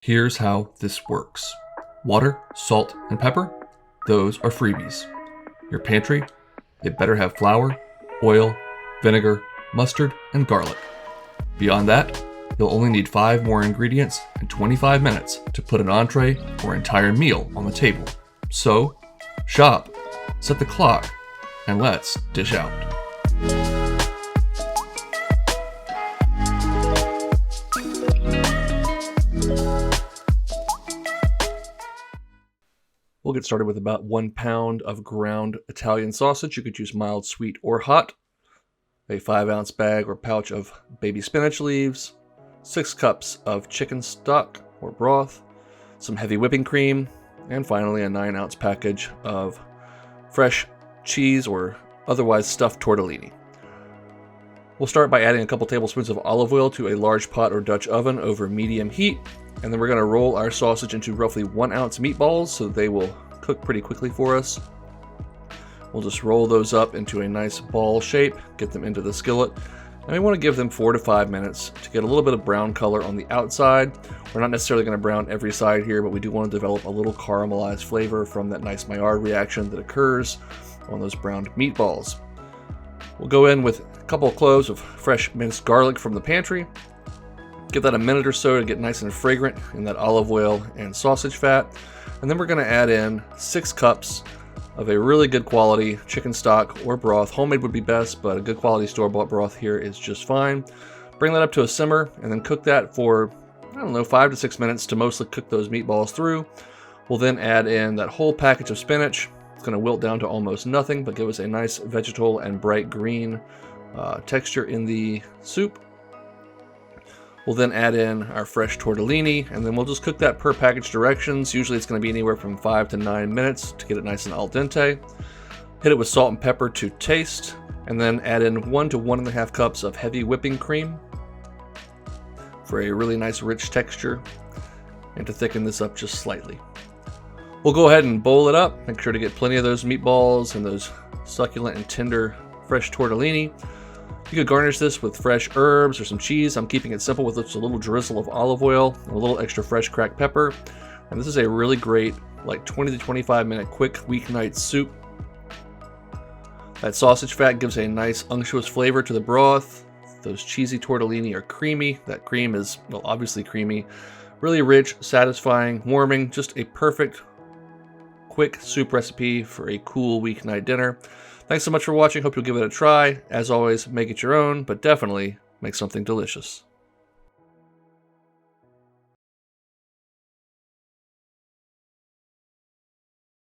Here's how this works. Water, salt, and pepper, those are freebies. Your pantry, it better have flour, oil, vinegar, mustard, and garlic. Beyond that, you'll only need 5 more ingredients and 25 minutes to put an entree or entire meal on the table. So, shop, set the clock, and let's dish out. We'll get started with about 1 pound of ground Italian sausage. You could use mild, sweet, or hot. A 5-ounce bag or pouch of baby spinach leaves. 6 cups of chicken stock or broth. Some heavy whipping cream. And finally, a 9-ounce package of fresh cheese or otherwise stuffed tortellini. We'll start by adding a couple tablespoons of olive oil to a large pot or Dutch oven over medium heat. And then we're going to roll our sausage into roughly 1-ounce meatballs so they will cook pretty quickly for us. We'll just roll those up into a nice ball shape, get them into the skillet, and we want to give them 4 to 5 minutes to get a little bit of brown color on the outside. We're not necessarily going to brown every side here, but we do want to develop a little caramelized flavor from that nice Maillard reaction that occurs on those browned meatballs. We'll go in with a couple of cloves of fresh minced garlic from the pantry. Give that a minute or so to get nice and fragrant in that olive oil and sausage fat. And then we're going to add in 6 cups of a really good quality chicken stock or broth. Homemade would be best, but a good quality store-bought broth here is just fine. Bring that up to a simmer and then cook that for, 5 to 6 minutes to mostly cook those meatballs through. We'll then add in that whole package of spinach. It's going to wilt down to almost nothing, but give us a nice vegetal and bright green texture in the soup. We'll then add in our fresh tortellini, and then we'll just cook that per package directions. Usually it's going to be anywhere from 5 to 9 minutes to get it nice and al dente. Hit it with salt and pepper to taste, and then add in 1 to 1.5 cups of heavy whipping cream for a really nice rich texture, and to thicken this up just slightly. We'll go ahead and bowl it up. Make sure to get plenty of those meatballs and those succulent and tender fresh tortellini. You could garnish this with fresh herbs or some cheese. I'm keeping it simple with just a little drizzle of olive oil and a little extra fresh cracked pepper. And this is a really great, 20 to 25 minute quick weeknight soup. That sausage fat gives a nice unctuous flavor to the broth. Those cheesy tortellini are creamy. That cream is, obviously creamy. Really rich, satisfying, warming. Just a perfect, quick soup recipe for a cool weeknight dinner. Thanks so much for watching. Hope you'll give it a try. As always, make it your own, but definitely make something delicious.